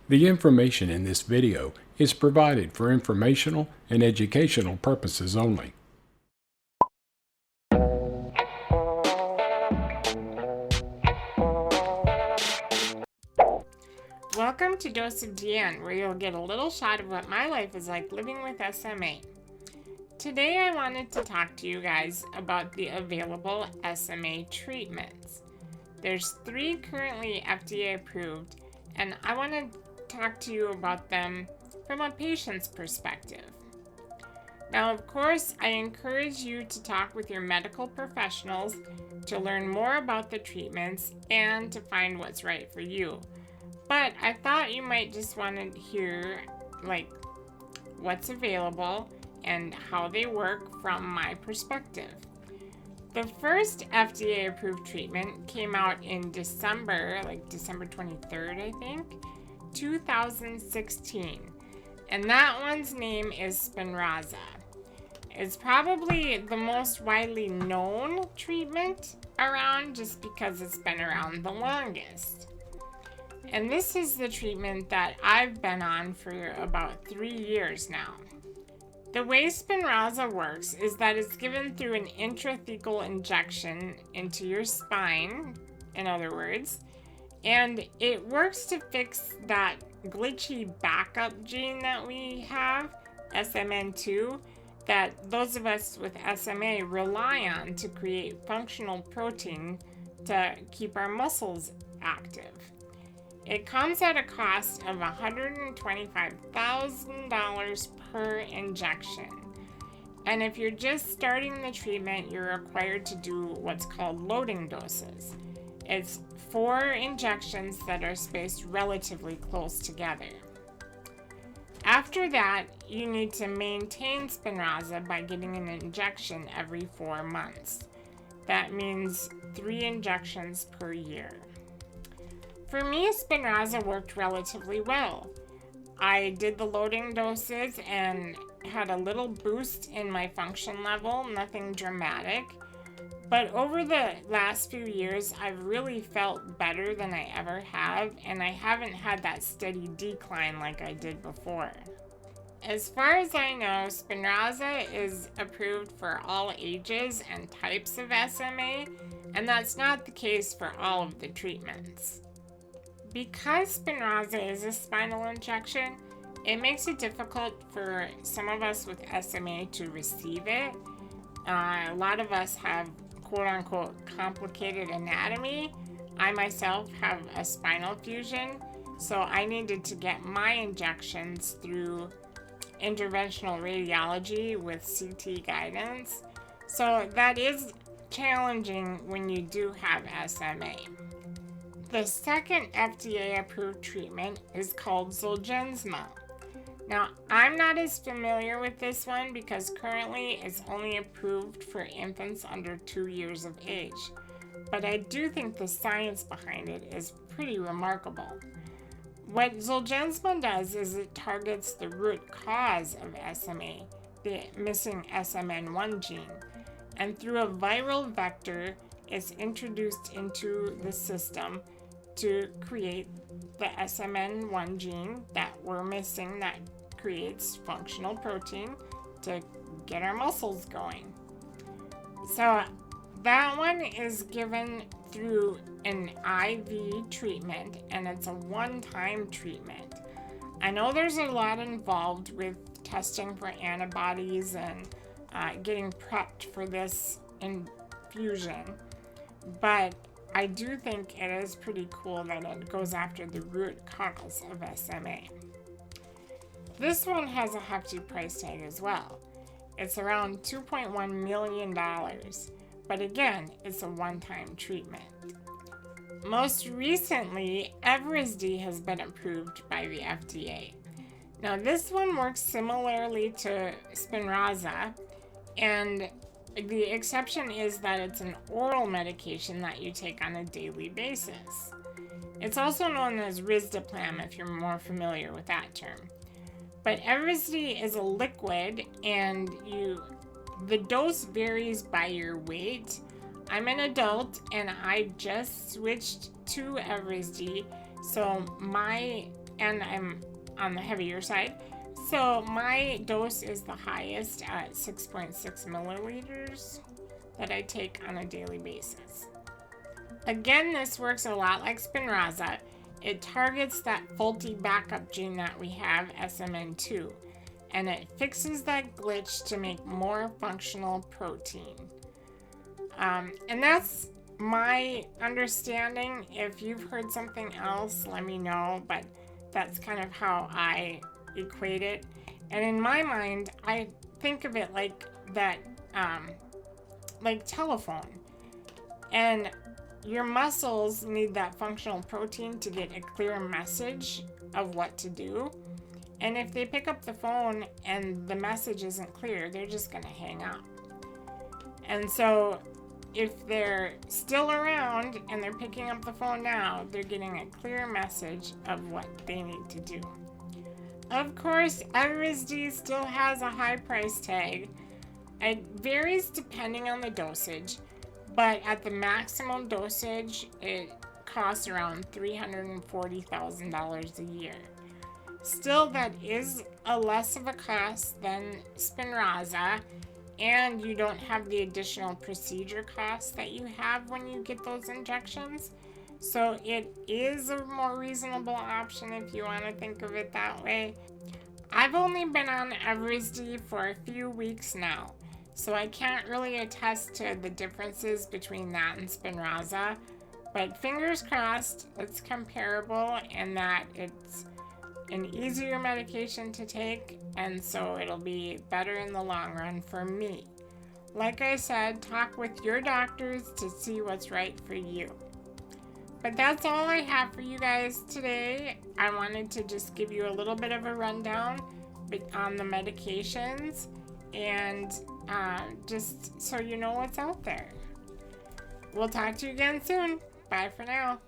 The information in this video is provided for informational and educational purposes only. Welcome to Dose of DN, where you'll get a little shot of what my life is like living with SMA. Today I wanted to talk to you guys about the available SMA treatments. There's 3 currently FDA approved, and I want to talk to you about them from a patient's perspective. Now, of course, I encourage you to talk with your medical professionals to learn more about the treatments and to find what's right for you. But I thought you might just want to hear what's available and how they work from my perspective. The first FDA approved treatment came out in December 23rd, I think, 2016. And that one's name is Spinraza. It's probably the most widely known treatment around just because it's been around the longest. And this is the treatment that I've been on for about 3 years now. The way Spinraza works is that it's given through an intrathecal injection into your spine, in other words, and it works to fix that glitchy backup gene that we have, SMN2, that those of us with SMA rely on to create functional protein to keep our muscles active. It comes at a cost of $125,000 per injection. And if you're just starting the treatment, you're required to do what's called loading doses. It's 4 injections that are spaced relatively close together. After that, you need to maintain Spinraza by getting an injection every 4 months. That means 3 injections per year. For me, Spinraza worked relatively well. I did the loading doses and had a little boost in my function level, nothing dramatic. But over the last few years, I've really felt better than I ever have, and I haven't had that steady decline like I did before. As far as I know, Spinraza is approved for all ages and types of SMA, and that's not the case for all of the treatments. Because Spinraza is a spinal injection, it makes it difficult for some of us with SMA to receive it. A lot of us have quote-unquote complicated anatomy. I myself have a spinal fusion, so I needed to get my injections through interventional radiology with CT guidance. So that is challenging when you do have SMA. The second FDA-approved treatment is called Zolgensma. Now, I'm not as familiar with this one because currently it's only approved for infants under 2 years of age. But I do think the science behind it is pretty remarkable. What Zolgensma does is it targets the root cause of SMA, the missing SMN1 gene, and through a viral vector, it's introduced into the system to create the SMN1 gene that we're missing that creates functional protein to get our muscles going. So that one is given through an IV treatment, and it's a one-time treatment. I know there's a lot involved with testing for antibodies and getting prepped for this infusion, but I do think it is pretty cool that it goes after the root cause of SMA. This one has a hefty price tag as well. It's around $2.1 million, but again, it's a one-time treatment. Most recently, Evrysdi has been approved by the FDA. Now, this one works similarly to Spinraza, and the exception is that it's an oral medication that you take on a daily basis. It's also known as risdiplam if you're more familiar with that term. But Evrysdi is a liquid, and the dose varies by your weight. I'm an adult, and I just switched to Evrysdi, so my and I'm on the heavier side. So my dose is the highest at 6.6 milliliters that I take on a daily basis. Again, this works a lot like Spinraza. It targets that faulty backup gene that we have, SMN2, and it fixes that glitch to make more functional protein. And that's my understanding. If you've heard something else, let me know, but that's kind of how I equate it. And in my mind, I think of it like that, like telephone. And your muscles need that functional protein to get a clear message of what to do. And if they pick up the phone and the message isn't clear, they're just going to hang up. And so if they're still around and they're picking up the phone now, they're getting a clear message of what they need to do. Of course, Evrysdi still has a high price tag. It varies depending on the dosage, but at the maximum dosage, it costs around $340,000 a year. Still, that is a less of a cost than Spinraza, and you don't have the additional procedure costs that you have when you get those injections. So it is a more reasonable option if you want to think of it that way. I've only been on Evrysdi for a few weeks now, so I can't really attest to the differences between that and Spinraza, but fingers crossed it's comparable and that it's an easier medication to take, and so it'll be better in the long run for me. Like I said, talk with your doctors to see what's right for you. But that's all I have for you guys today. I wanted to just give you a little bit of a rundown on the medications and just so you know what's out there. We'll talk to you again soon. Bye for now.